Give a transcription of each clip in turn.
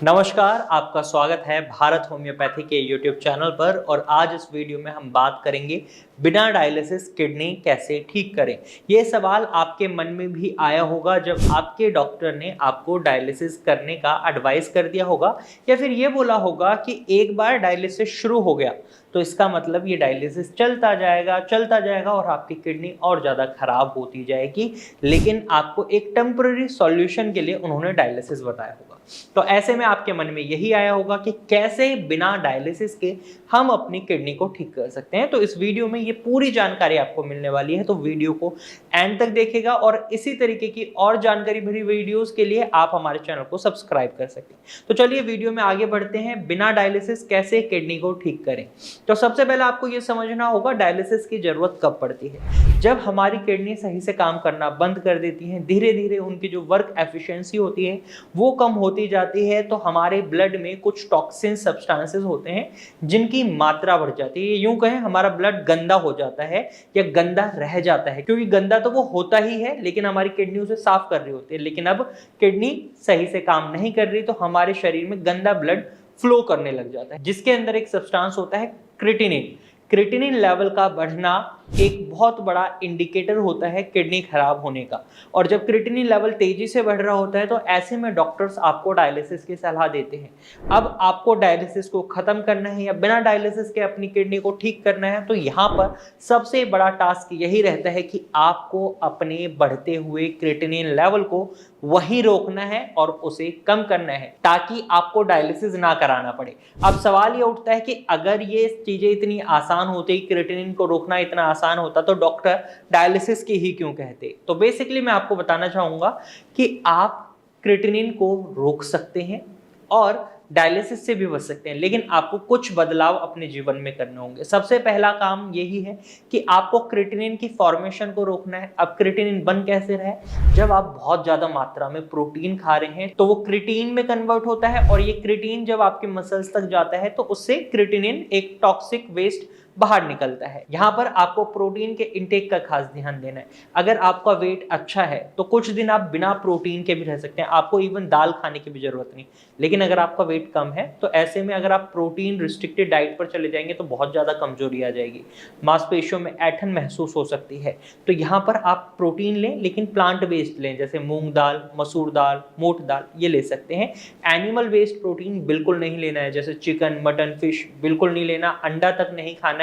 नमस्कार, आपका स्वागत है भारत होम्योपैथी के यूट्यूब चैनल पर। और आज इस वीडियो में हम बात करेंगे बिना डायलिसिस किडनी कैसे ठीक करें। ये सवाल आपके मन में भी आया होगा जब आपके डॉक्टर ने आपको डायलिसिस करने का एडवाइस कर दिया होगा, या फिर ये बोला होगा कि एक बार डायलिसिस शुरू हो गया तो इसका मतलब ये डायलिसिस चलता जाएगा और आपकी किडनी और ज़्यादा खराब होती जाएगी। लेकिन आपको एक टेम्पररी सॉल्यूशन के लिए उन्होंने डायलिसिस बताया होगा। तो ऐसे में आपके मन में यही आया होगा कि कैसे बिना डायलिसिस के हम अपनी किडनी को ठीक कर सकते हैं। तो इस वीडियो में ये पूरी जानकारी आपको मिलने वाली है, तो वीडियो को एंड तक देखेगा। और इसी तरीके की और जानकारी भरी वीडियोस के लिए आप हमारे चैनल को सब्सक्राइब कर सकते हैं। तो चलिए वीडियो में आगे बढ़ते हैं, बिना डायलिसिस कैसे किडनी को ठीक करें। तो सबसे पहले आपको ये समझना होगा डायलिसिस की जरूरत कब पड़ती है। जब हमारी किडनी सही से काम करना बंद कर देती है, धीरे धीरे उनकी जो वर्क एफिशिएंसी होती है वो कम होती जाती है, तो हमारे ब्लड में कुछ टॉक्सिन सब्सटेंसेस होते हैं जिनकी मात्रा बढ़ जाती है। यूं कहें हमारा ब्लड गंदा हो जाता है या गंदा रह जाता है, क्योंकि गंदा तो वो होता ही है लेकिन हमारी किडनी उसे साफ कर रही होती है। लेकिन अब किडनी सही से काम नहीं कर रही तो हमारे शरीर में गंदा ब्लड फ्लो करने लग जाता है, जिसके अंदर एक सब्सटेंस होता है क्रिएटिनिन। क्रिएटिनिन लेवल का बढ़ना एक बहुत बड़ा इंडिकेटर होता है किडनी खराब होने का। और जब क्रिएटिनिन लेवल तेजी से बढ़ रहा होता है तो ऐसे में डॉक्टर्स आपको डायलिसिस की सलाह देते हैं। अब आपको डायलिसिस को खत्म करना है या बिना डायलिसिस के अपनी किडनी को ठीक करना है, तो यहाँ पर सबसे बड़ा टास्क यही रहता है कि आपको अपने बढ़ते हुए क्रिएटिनिन लेवल को वही रोकना है और उसे कम करना है, ताकि आपको डायलिसिस ना कराना पड़े। अब सवाल ये उठता है कि अगर ये चीजें इतनी आसान होती, क्रिएटिनिन को रोकना इतना आसान होता, तो डॉक्टर डायलिसिस की ही क्यों कहते। तो बेसिकली मैं आपको बताना चाहूंगा कि आप क्रिएटिनिन को रोक सकते हैं और डायलिसिस से भी बच सकते हैं, लेकिन आपको कुछ बदलाव अपने जीवन में करने होंगे। सबसे पहला काम यही है कि आपको क्रिएटिनिन की फॉर्मेशन को रोकना है। अब क्रिएटिनिन बन कैसे रहा है, जब आप बहुत ज्यादा मात्रा में प्रोटीन खा रहे हैं तो वो क्रिएटिन में कन्वर्ट होता है, और ये क्रिएटिन जब आपके मसल्स तक जाता है तो उससे क्रिएटिनिन एक टॉक्सिक वेस्ट बाहर निकलता है। यहाँ पर आपको प्रोटीन के इंटेक का खास ध्यान देना है। अगर आपका वेट अच्छा है तो कुछ दिन आप बिना प्रोटीन के भी रह सकते हैं, आपको इवन दाल खाने की भी जरूरत नहीं। लेकिन अगर आपका वेट कम है तो ऐसे में अगर आप प्रोटीन रिस्ट्रिक्टेड डाइट पर चले जाएंगे तो बहुत ज्यादा कमजोरी आ जाएगी, मांसपेशियों में ऐंठन महसूस हो सकती है। तो यहाँ पर आप प्रोटीन लें, लेकिन प्लांट बेस्ड लें, जैसे मूंग दाल, मसूर दाल, मोठ दाल, ये ले सकते हैं। एनिमल बेस्ड प्रोटीन बिल्कुल नहीं लेना है, जैसे चिकन, मटन, फिश बिल्कुल नहीं लेना, अंडा तक नहीं खाना है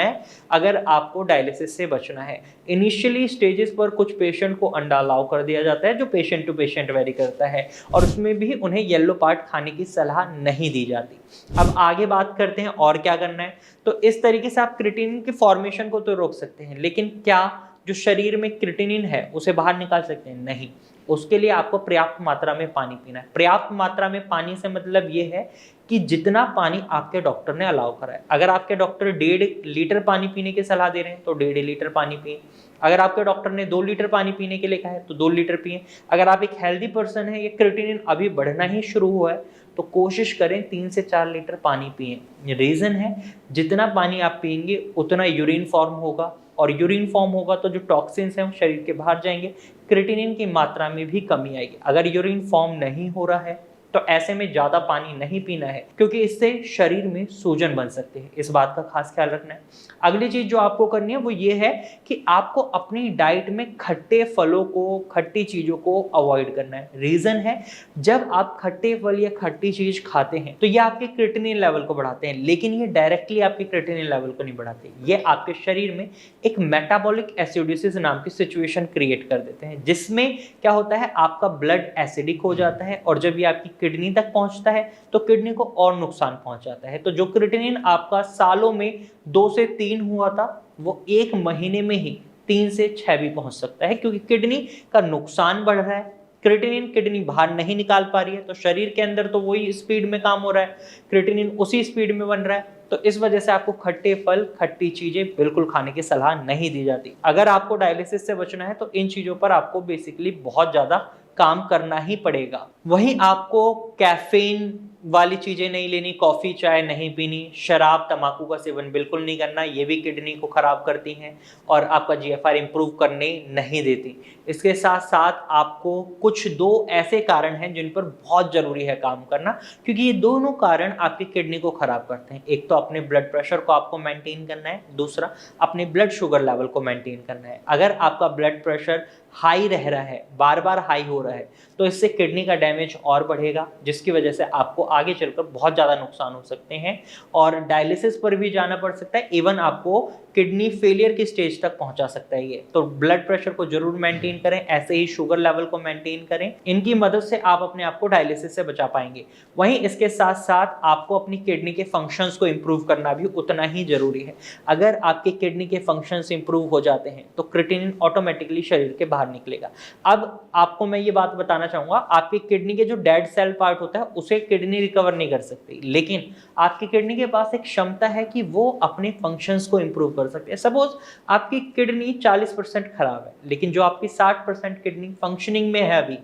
अगर आपको डायलिसिस से बचना है। इनिशियली स्टेजेस पर कुछ पेशेंट को अंडा अलाउ कर दिया जाता है, जो पेशेंट टू पेशेंट वेरी करता है, और उसमें भी उन्हें येलो पार्ट खाने की सलाह नहीं दी जाती। अब आगे बात करते हैं और क्या करना है। तो इस तरीके से आप क्रिएटिनिन की फॉर्मेशन को तो रोक सकते हैं, लेकिन क्या जो शरीर में क्रिएटिनिन है उसे बाहर निकाल सकते हैं? नहीं। उसके लिए आपको पर्याप्त मात्रा में पानी पीना है। पर्याप्त मात्रा में पानी से मतलब ये है कि जितना पानी आपके डॉक्टर ने अलाउ करा है। अगर आपके डॉक्टर 1.5 लीटर पानी पीने की सलाह दे रहे हैं तो 1.5 लीटर पानी पिए। अगर आपके डॉक्टर ने 2 लीटर पानी पीने के लिए कहा है तो 2 लीटर पिए। अगर आप एक हेल्दी पर्सन है, ये क्रिएटिनिन अभी बढ़ना ही शुरू हुआ है, तो कोशिश करें 3 से 4 लीटर पानी पिए। रीजन है, जितना पानी आप पिएंगे उतना यूरिन फॉर्म होगा, और यूरिन फॉर्म होगा तो जो टॉक्सिन्स हैं वो शरीर के बाहर जाएंगे, क्रिएटिनिन की मात्रा में भी कमी आएगी। अगर यूरिन फॉर्म नहीं हो रहा है तो ऐसे में ज्यादा पानी नहीं पीना है, क्योंकि इससे शरीर में सूजन बन सकते हैं। इस बात का खास ख्याल रखना है। अगली चीज जो आपको करनी है वो ये है कि आपको अपनी डाइट में खट्टे फलों को, खट्टी चीजों को अवॉइड करना है। रीजन है, जब आप खट्टे फल या खट्टी चीज खाते हैं तो ये आपके क्रिएटिनिन लेवल को बढ़ाते हैं, लेकिन ये डायरेक्टली आपके क्रिएटिनिन लेवल को नहीं बढ़ाते। ये आपके शरीर में एक मेटाबॉलिक एसिडोसिस नाम की सिचुएशन क्रिएट कर देते हैं, जिसमें क्या होता है, आपका ब्लड एसिडिक हो जाता है, और जब ये आपकी किडनी तक पहुंचता है तो किडनी को और नुकसान पहुंचाता है। तो जो क्रिएटिनिन आपका सालों में 2 से 3 हुआ था, वो 1 महीने में ही 3 से 6 भी पहुंच सकता है, क्योंकि किडनी का नुकसान बढ़ रहा है। क्रिएटिनिन किडनी बाहर नहीं निकाल पा रही है, तो शरीर के अंदर तो वही स्पीड में काम हो रहा है, क्रिएटिनिन उसी स्पीड में बन रहा है। तो इस वजह से आपको खट्टे फल, खट्टी चीजें बिल्कुल खाने की सलाह नहीं दी जाती। अगर आपको डायलिसिस से बचना है तो इन चीजों पर आपको बेसिकली बहुत ज्यादा काम करना ही पड़ेगा। वहीं आपको कैफीन, वाली चीजें नहीं लेनी, कॉफी चाय नहीं पीनी, शराब तंबाकू का सेवन बिल्कुल नहीं करना, ये भी किडनी को खराब करती हैं और आपका जीएफआर इंप्रूव करने नहीं देती। इसके साथ साथ आपको कुछ दो ऐसे कारण हैं जिन पर बहुत जरूरी है काम करना, क्योंकि ये दोनों कारण आपकी किडनी को खराब करते हैं। एक तो अपने ब्लड प्रेशर को आपको मेंटेन करना है, दूसरा अपने ब्लड शुगर लेवल को मेंटेन करना है। अगर आपका ब्लड प्रेशर हाई रह रहा है, बार बार हाई हो रहा है, तो इससे किडनी का डैमेज और बढ़ेगा, जिसकी वजह से आपको आगे चलकर बहुत ज़्यादा नुकसान हो सकते हैं और डायलिसिस पर भी जाना पड़ सकता है। इवन आपको किडनी फेलियर की स्टेज तक पहुंचा सकता है ये। तो ब्लड प्रेशर को जरूर मेंटेन करें, ऐसे ही शुगर लेवल को मेंटेन करें। इनकी मदद से आप अपने आप को डायलिसिस से बचा पाएंगे। वहीं इसके साथ साथ आपको अपनी किडनी के फंक्शंस को इंप्रूव करना भी उतना ही जरूरी है। अगर आपके किडनी के फंक्शंस इंप्रूव हो जाते हैं तो क्रिएटिनिन ऑटोमेटिकली शरीर के बाहर निकलेगा। अब आपको मैं ये बात बताना चाहूंगा, आपकी किडनी के जो डेड सेल पार्ट होता है उसे किडनी रिकवर नहीं कर सकती, लेकिन आपकी किडनी के पास एक क्षमता है कि वो अपने फंक्शंस को इंप्रूव कर सकती है। सपोज आपकी किडनी 40% खराब है, लेकिन जो आपकी 60% किडनी फंक्शनिंग में है अभी,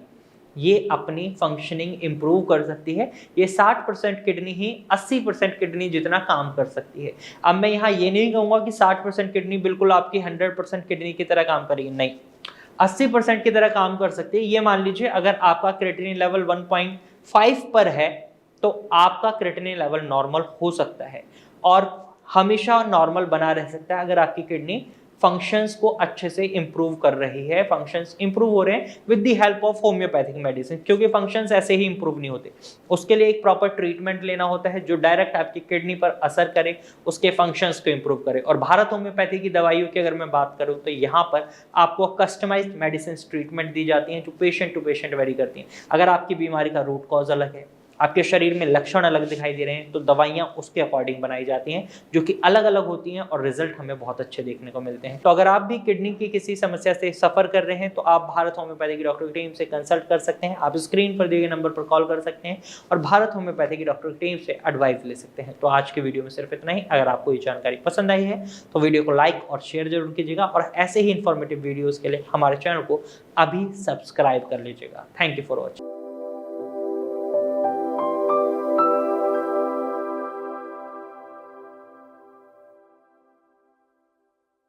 ये अपनी फंक्शनिंग इंप्रूव कर सकती है। ये 60% किडनी ही 80% किडनी जितना काम कर सकती है। अब मैं यहाँ ये नहीं कहूँगा कि 60% किडनी बिल्कुल आपकी 100% किडनी की तरह काम करेगी, नहीं, 80% की तरह काम कर सकती है। ये मान लीजिए अगर आपका क्रिएटिनिन लेवल 1.5 पर है तो आपका क्रिएटिनिन लेवल नॉर्मल हो सकता है और हमेशा नॉर्मल बना रह सकता है अगर आपकी किडनी फंक्शंस को अच्छे से इंप्रूव कर रही है। फंक्शंस इंप्रूव हो रहे हैं with the help of homeopathic medicine, क्योंकि फंक्शंस ऐसे ही इंप्रूव नहीं होते। उसके लिए एक प्रॉपर ट्रीटमेंट लेना होता है जो डायरेक्ट आपकी किडनी पर असर करे, उसके फंक्शंस को इंप्रूव करे। और भारत होम्योपैथी की दवाइयों की अगर मैं बात करूं तो यहाँ पर आपको कस्टमाइज्ड मेडिसिन ट्रीटमेंट दी जाती हैं जो पेशेंट टू पेशेंट वेरी करती हैं। अगर आपकी बीमारी का रूट कॉज अलग है, आपके शरीर में लक्षण अलग दिखाई दे रहे हैं, तो दवाइयां उसके अकॉर्डिंग बनाई जाती हैं जो कि अलग अलग होती हैं और रिजल्ट हमें बहुत अच्छे देखने को मिलते हैं। तो अगर आप भी किडनी की किसी समस्या से सफर कर रहे हैं तो आप भारत होम्योपैथी की डॉक्टर की टीम से कंसल्ट कर सकते हैं। आप स्क्रीन पर दिए गए नंबर पर कॉल कर सकते हैं और भारत होम्योपैथी की डॉक्टर की टीम से एडवाइस ले सकते हैं। तो आज की वीडियो में सिर्फ इतना ही। अगर आपको ये जानकारी पसंद आई है तो वीडियो को लाइक और शेयर जरूर कीजिएगा और ऐसे ही इंफॉर्मेटिव वीडियोज के लिए हमारे चैनल को अभी सब्सक्राइब कर लीजिएगा। Thank you for watching.